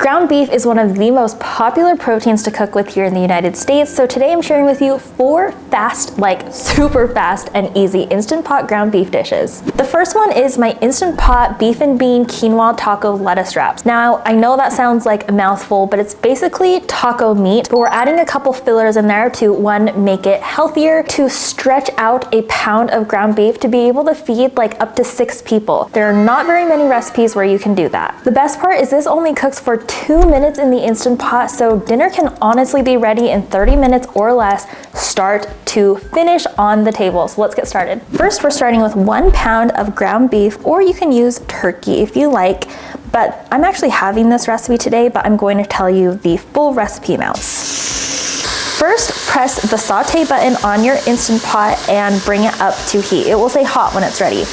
Ground beef is one of the most popular proteins to cook with here in the United States, so today I'm sharing with you 4 fast, like super fast and easy Instant Pot ground beef dishes. The first one is my Instant Pot beef and bean quinoa taco lettuce wraps. Now, I know that sounds like a mouthful, but it's basically taco meat, but we're adding a couple fillers in there to, one, make it healthier, to stretch out a pound of ground beef to be able to feed like up to 6 people. There are not very many recipes where you can do that. The best part is this only cooks for 2 minutes in the Instant Pot, so dinner can honestly be ready in 30 minutes or less, start to finish on the table. So let's get started. First, we're starting with 1 pound of ground beef, or you can use turkey if you like, but I'm actually having this recipe today, but I'm going to tell you the full recipe amounts. First, press the saute button on your Instant Pot and bring it up to heat. It will say hot when it's ready.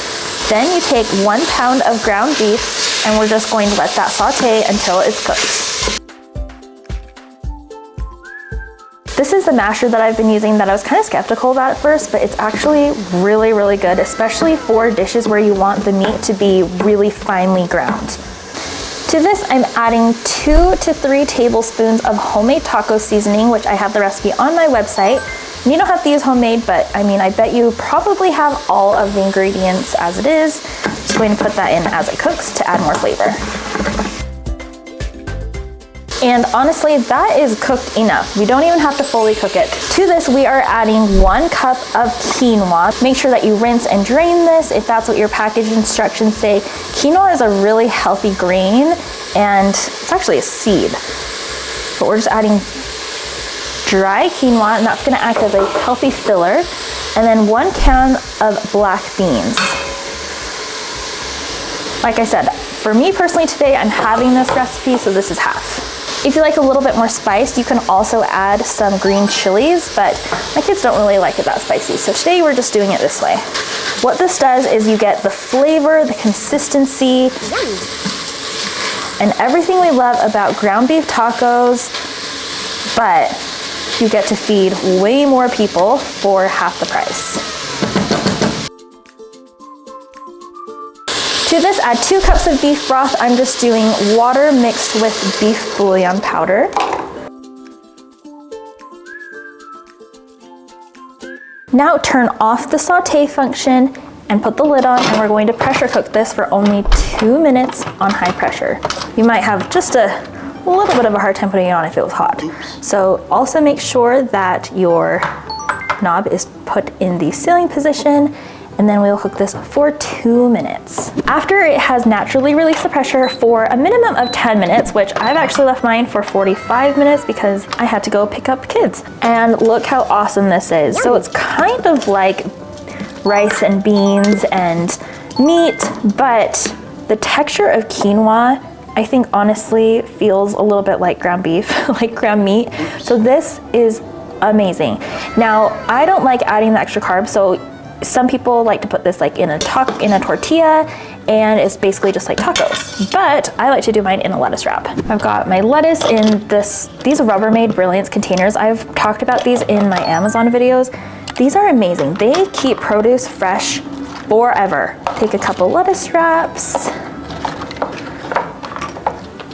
Then you take 1 pound of ground beef and we're just going to let that saute until it's cooked. This is the masher that I've been using that I was kind of skeptical about at first, but it's actually really, really good, especially for dishes where you want the meat to be really finely ground. To this, I'm adding 2 to 3 tablespoons of homemade taco seasoning, which I have the recipe on my website. And you don't have to use homemade, but I mean, I bet you probably have all of the ingredients as it is. Just going to put that in as it cooks to add more flavor. And honestly, that is cooked enough. We don't even have to fully cook it. To this, we are adding 1 cup of quinoa. Make sure that you rinse and drain this if that's what your package instructions say. Quinoa is a really healthy grain, and it's actually a seed. But we're just adding dry quinoa, and that's gonna act as a healthy filler. And then 1 can of black beans. Like I said, for me personally today, I'm having this recipe, so this is half. If you like a little bit more spice, you can also add some green chilies, but my kids don't really like it that spicy, so today we're just doing it this way. What this does is you get the flavor, the consistency, and everything we love about ground beef tacos, but you get to feed way more people for half the price. To this, add 2 cups of beef broth. I'm just doing water mixed with beef bouillon powder. Now turn off the saute function and put the lid on, and we're going to pressure cook this for only 2 minutes on high pressure. You might have just a little bit of a hard time putting it on if it was hot. So also make sure that your knob is put in the sealing position, and then we'll cook this for 2 minutes. After it has naturally released the pressure for a minimum of 10 minutes, which I've actually left mine for 45 minutes because I had to go pick up kids. And look how awesome this is. So it's kind of like rice and beans and meat, but the texture of quinoa, I think honestly feels a little bit like ground beef, like ground meat. So this is amazing. Now, I don't like adding the extra carbs, so some people like to put this like in a tortilla, and it's basically just like tacos. But I like to do mine in a lettuce wrap. I've got my lettuce in these Rubbermaid Brilliance containers. I've talked about these in my Amazon videos. These are amazing. They keep produce fresh forever. Take a couple lettuce wraps,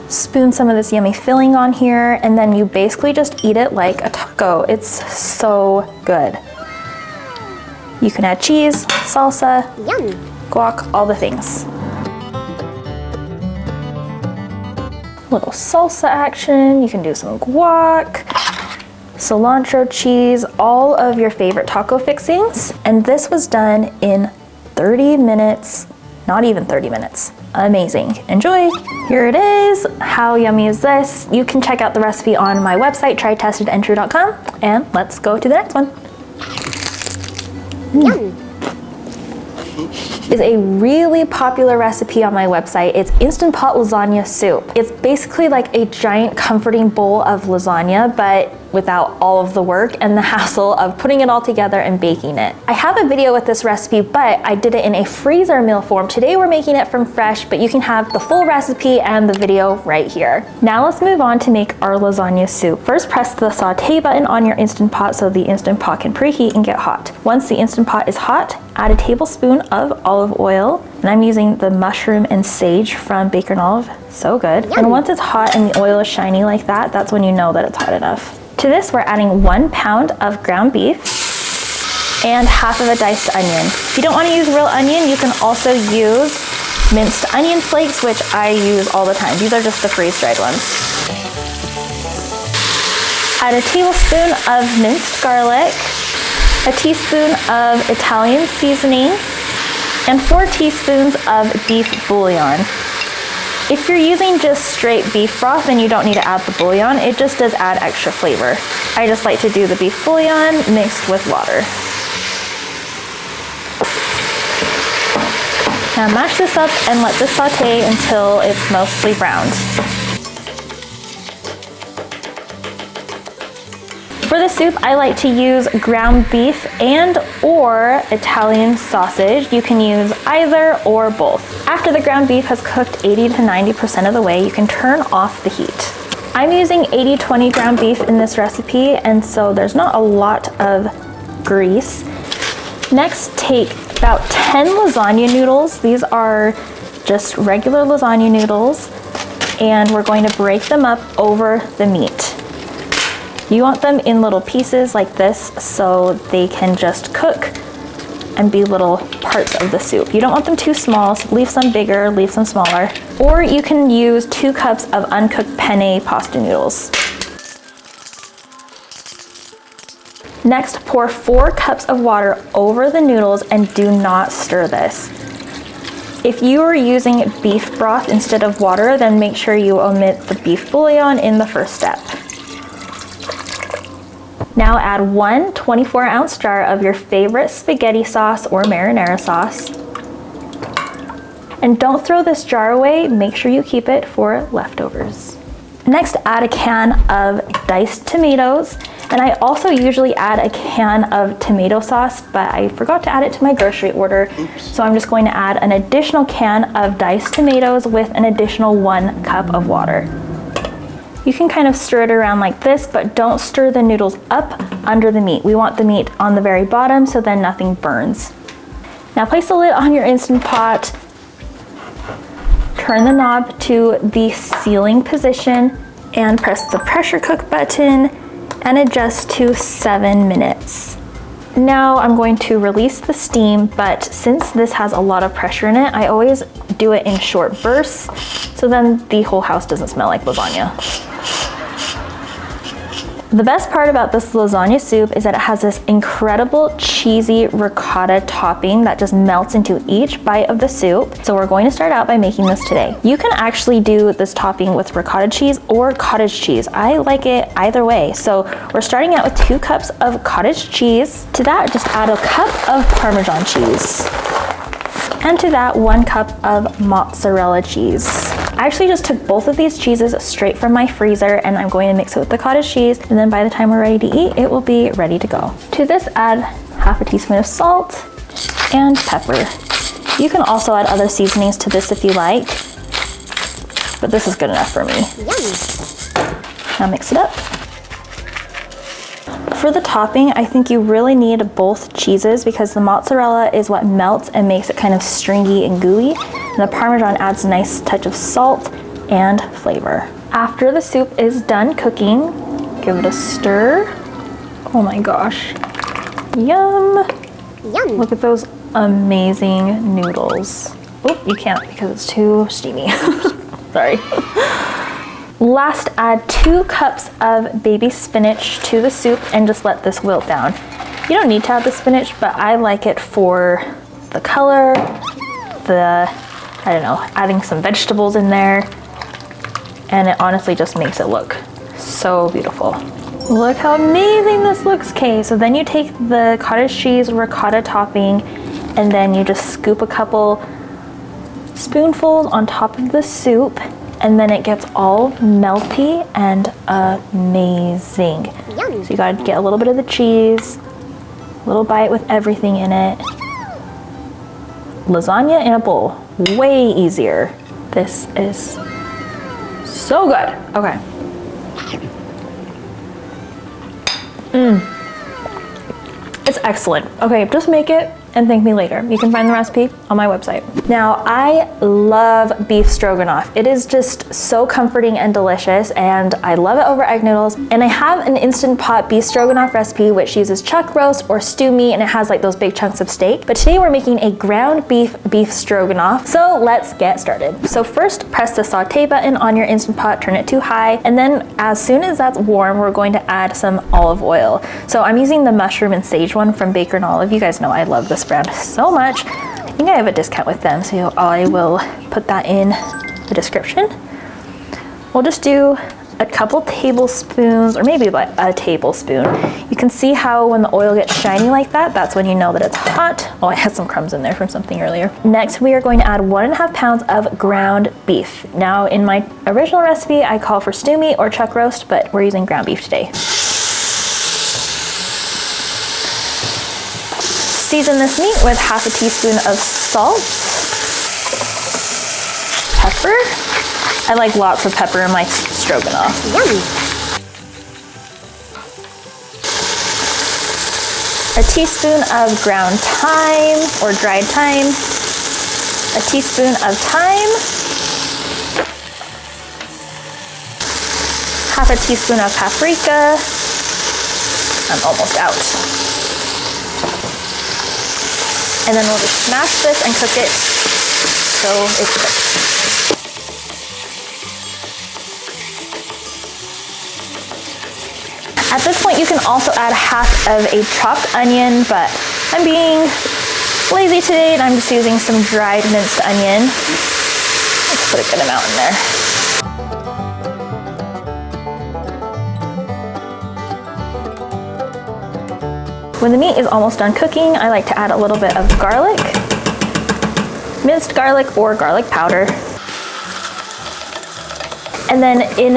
spoon some of this yummy filling on here, and then you basically just eat it like a taco. It's so good. You can add cheese, salsa, yum, guac, all the things. Little salsa action, you can do some guac, cilantro cheese, all of your favorite taco fixings. And this was done in 30 minutes, not even 30 minutes. Amazing. Enjoy. Here it is. How yummy is this? You can check out the recipe on my website, trytestedandtrue.com, and let's go to the next one. Yum. Is a really popular recipe on my website. It's Instant Pot lasagna soup. It's basically like a giant comforting bowl of lasagna, but without all of the work and the hassle of putting it all together and baking it. I have a video with this recipe, but I did it in a freezer meal form. Today we're making it from fresh, but you can have the full recipe and the video right here. Now let's move on to make our lasagna soup. First, press the saute button on your Instant Pot so the Instant Pot can preheat and get hot. Once the Instant Pot is hot, add a tablespoon of olive oil, and I'm using the mushroom and sage from Baker & Olive. So good. Yum. And once it's hot and the oil is shiny like that, that's when you know that it's hot enough. To this, we're adding 1 pound of ground beef and half of a diced onion. If you don't want to use real onion, you can also use minced onion flakes, which I use all the time. These are just the freeze-dried ones. Add a tablespoon of minced garlic, a teaspoon of Italian seasoning, and 4 teaspoons of beef bouillon. If you're using just straight beef broth, then you don't need to add the bouillon. It just does add extra flavor. I just like to do the beef bouillon mixed with water. Now mash this up and let this saute until it's mostly browned. For the soup, I like to use ground beef and or Italian sausage. You can use either or both. After the ground beef has cooked 80 to 90% of the way, you can turn off the heat. I'm using 80-20 ground beef in this recipe, and so there's not a lot of grease. Next, take about 10 lasagna noodles. These are just regular lasagna noodles, and we're going to break them up over the meat. You want them in little pieces like this so they can just cook and be little parts of the soup. You don't want them too small, so leave some bigger, leave some smaller. Or you can use 2 cups of uncooked penne pasta noodles. Next, pour 4 cups of water over the noodles and do not stir this. If you are using beef broth instead of water, then make sure you omit the beef bouillon in the first step. Now add 1 24-ounce jar of your favorite spaghetti sauce or marinara sauce. And don't throw this jar away, make sure you keep it for leftovers. Next, add a can of diced tomatoes. And I also usually add a can of tomato sauce, but I forgot to add it to my grocery order. So I'm just going to add an additional can of diced tomatoes with an additional 1 cup of water. You can kind of stir it around like this, but don't stir the noodles up under the meat. We want the meat on the very bottom so then nothing burns. Now place the lid on your Instant Pot, turn the knob to the sealing position, and press the pressure cook button and adjust to 7 minutes. Now I'm going to release the steam, but since this has a lot of pressure in it, I always do it in short bursts, so then the whole house doesn't smell like lasagna. The best part about this lasagna soup is that it has this incredible cheesy ricotta topping that just melts into each bite of the soup. So we're going to start out by making this today. You can actually do this topping with ricotta cheese or cottage cheese. I like it either way. So we're starting out with 2 cups of cottage cheese. To that, just add a cup of Parmesan cheese. And to that, 1 cup of mozzarella cheese. I actually just took both of these cheeses straight from my freezer, and I'm going to mix it with the cottage cheese, and then by the time we're ready to eat, it will be ready to go. To this, add half a teaspoon of salt and pepper. You can also add other seasonings to this if you like, but this is good enough for me. Yum. Now mix it up. For the topping, I think you really need both cheeses because the mozzarella is what melts and makes it kind of stringy and gooey. And the Parmesan adds a nice touch of salt and flavor. After the soup is done cooking, give it a stir. Oh my gosh. Yum. Yum. Look at those amazing noodles. Oh, you can't because it's too steamy. Sorry. Last, add 2 cups of baby spinach to the soup and just let this wilt down. You don't need to add the spinach, but I like it for the color, adding some vegetables in there, and it honestly just makes it look so beautiful. Look how amazing this looks. Okay, so then you take the cottage cheese ricotta topping and then you just scoop a couple spoonfuls on top of the soup and then it gets all melty and amazing. Yummy. So you gotta get a little bit of the cheese, a little bite with everything in it. Lasagna in a bowl, way easier. This is so good. Okay. It's excellent. Okay, just make it and thank me later. You can find the recipe on my website. Now, I love beef stroganoff. It is just so comforting and delicious, and I love it over egg noodles. And I have an Instant Pot beef stroganoff recipe which uses chuck roast or stew meat, and it has like those big chunks of steak. But today we're making a ground beef stroganoff. So let's get started. So first, press the saute button on your Instant Pot, turn it to high, and then as soon as that's warm, we're going to add some olive oil. So I'm using the mushroom and sage one from Baker & Olive. You guys know I love this brand so much. I think I have a discount with them, so I will put that in the description. We'll just do a couple tablespoons, or maybe like a tablespoon. You can see how when the oil gets shiny like that, that's when you know that it's hot. Oh, I had some crumbs in there from something earlier. Next, we are going to add 1.5 pounds of ground beef. Now, in my original recipe, I call for stew meat or chuck roast, but we're using ground beef today. Season this meat with 1/2 teaspoon of salt, pepper. I like lots of pepper in my stroganoff. Yummy. A teaspoon of ground thyme or dried thyme, a teaspoon of thyme, 1/2 teaspoon of paprika. I'm almost out. And then we'll just smash this and cook it so it's cooked. At this point, you can also add 1/2 of a chopped onion, but I'm being lazy today and I'm just using some dried minced onion. Let's put a good amount in there. When the meat is almost done cooking, I like to add a little bit of garlic, minced garlic or garlic powder. And then in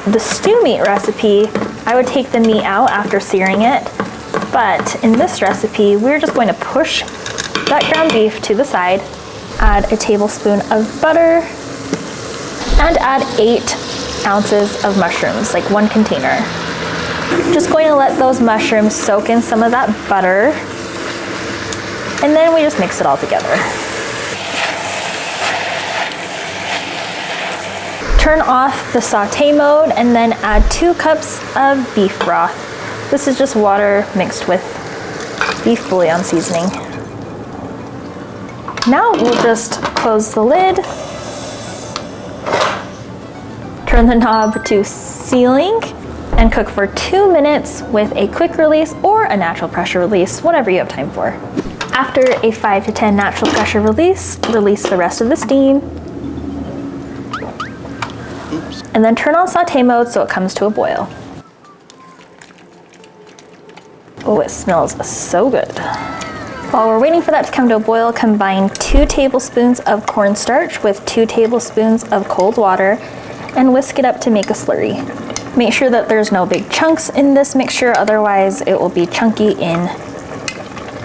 the stew meat recipe, I would take the meat out after searing it. But in this recipe, we're just going to push that ground beef to the side, add a tablespoon of butter, and add 8 ounces of mushrooms, like 1 container. Just going to let those mushrooms soak in some of that butter, and then we just mix it all together. Turn off the saute mode and then add 2 cups of beef broth. This is just water mixed with beef bouillon seasoning. Now we'll just close the lid, turn the knob to sealing, and cook for 2 minutes with a quick release or a natural pressure release, whatever you have time for. After a 5 to 10 natural pressure release, release the rest of the steam. And then turn on saute mode so it comes to a boil. Oh, it smells so good. While we're waiting for that to come to a boil, combine 2 tablespoons of cornstarch with 2 tablespoons of cold water and whisk it up to make a slurry. Make sure that there's no big chunks in this mixture, otherwise it will be chunky in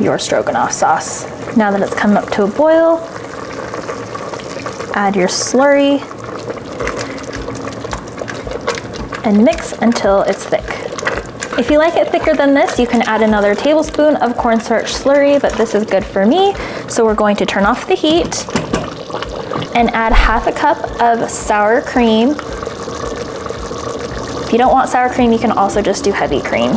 your stroganoff sauce. Now that it's come up to a boil, add your slurry and mix until it's thick. If you like it thicker than this, you can add another tablespoon of cornstarch slurry, but this is good for me. So we're going to turn off the heat and add 1/2 cup of sour cream. If you don't want sour cream, you can also just do heavy cream.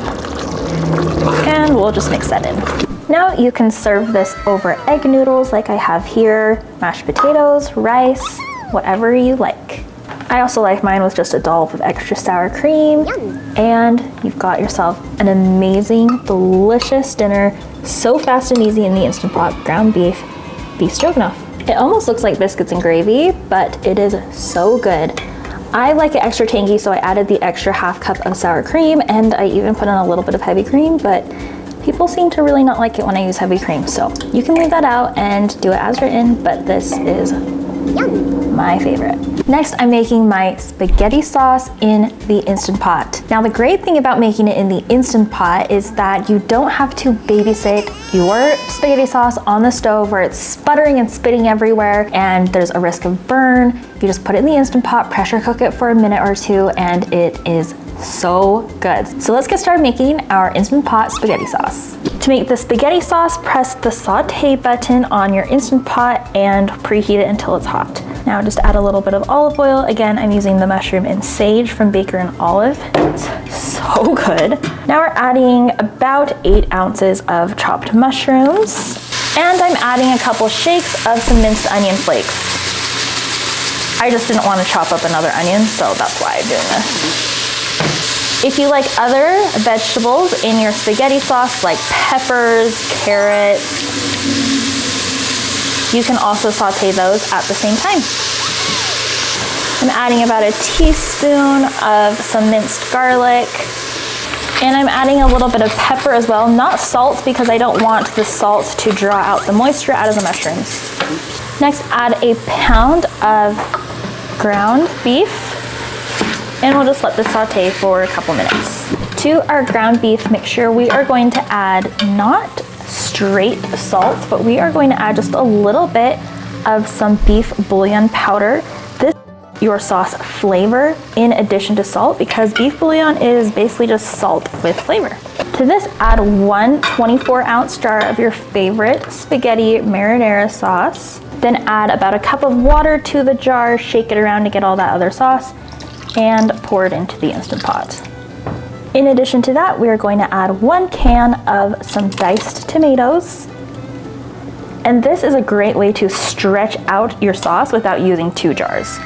And we'll just mix that in. Now you can serve this over egg noodles like I have here, mashed potatoes, rice, whatever you like. I also like mine with just a dollop of extra sour cream. Yum. And you've got yourself an amazing, delicious dinner. So fast and easy in the Instant Pot ground beef stroganoff. It almost looks like biscuits and gravy, but it is so good. I like it extra tangy, so I added the extra 1/2 cup of sour cream, and I even put in a little bit of heavy cream, but people seem to really not like it when I use heavy cream. So you can leave that out and do it as written, but this is Yum. my favorite. Next, I'm making my spaghetti sauce in the Instant Pot. Now, the great thing about making it in the Instant Pot is that you don't have to babysit your spaghetti sauce on the stove where it's sputtering and spitting everywhere and there's a risk of burn. You just put it in the Instant Pot, pressure cook it for a minute or two, and it is so good. So let's get started making our Instant Pot spaghetti sauce. To make the spaghetti sauce, press the saute button on your Instant Pot and preheat it until it's hot. Now just add a little bit of olive oil. Again, I'm using the mushroom and sage from Baker and Olive. It's so good. Now we're adding about 8 ounces of chopped mushrooms. And I'm adding a couple shakes of some minced onion flakes. I just didn't want to chop up another onion, so that's why I'm doing this. If you like other vegetables in your spaghetti sauce, like peppers, carrots, you can also saute those at the same time. I'm adding about a teaspoon of some minced garlic, and I'm adding a little bit of pepper as well, not salt because I don't want the salt to draw out the moisture out of the mushrooms. Next, add a pound of ground beef, and we'll just let this saute for a couple minutes. To our ground beef mixture, we are going to add not straight salt, but we are going to add just a little bit of some beef bouillon powder. This is your sauce flavor in addition to salt, because beef bouillon is basically just salt with flavor. To this, add 1 24-ounce jar of your favorite spaghetti marinara sauce. Then add about a cup of water to the jar, shake it around to get all that other sauce, and pour it into the Instant Pot. In addition to that, we are going to add 1 can of some diced tomatoes. And this is a great way to stretch out your sauce without using 2 jars.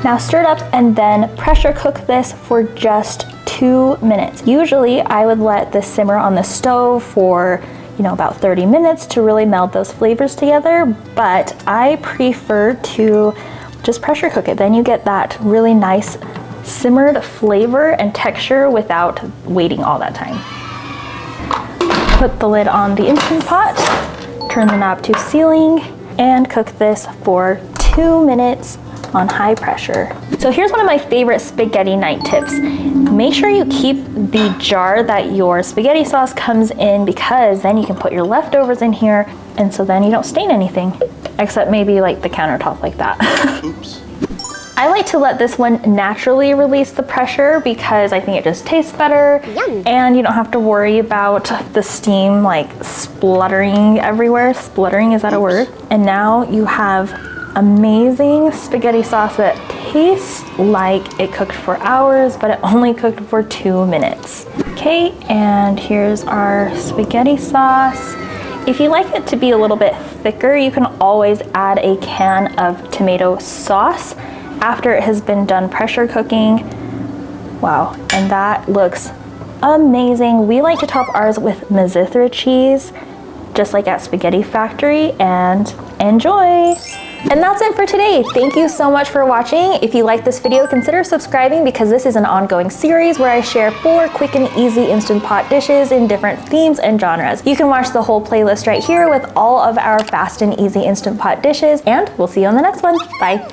Now stir it up and then pressure cook this for just 2 minutes. Usually I would let this simmer on the stove for about 30 minutes to really meld those flavors together, but I prefer to just pressure cook it. Then you get that really nice simmered flavor and texture without waiting all that time. Put the lid on the Instant Pot, turn the knob to sealing, and cook this for 2 minutes on high pressure. So here's one of my favorite spaghetti night tips. Make sure you keep the jar that your spaghetti sauce comes in, because then you can put your leftovers in here, and so then you don't stain anything, except maybe like the countertop like that. Oops. I like to let this one naturally release the pressure because I think it just tastes better. Yum. And you don't have to worry about the steam like spluttering everywhere. Spluttering, is that a word? And now you have amazing spaghetti sauce that tastes like it cooked for hours, but it only cooked for 2 minutes. Okay, and here's our spaghetti sauce. If you like it to be a little bit thicker, you can always add a can of tomato sauce after it has been done pressure cooking. Wow, and that looks amazing. We like to top ours with Mazithra cheese, just like at Spaghetti Factory, and enjoy! And that's it for today. Thank you so much for watching. If you like this video, consider subscribing, because this is an ongoing series where I share 4 quick and easy Instant Pot dishes in different themes and genres. You can watch the whole playlist right here with all of our fast and easy Instant Pot dishes, and we'll see you on the next one. Bye.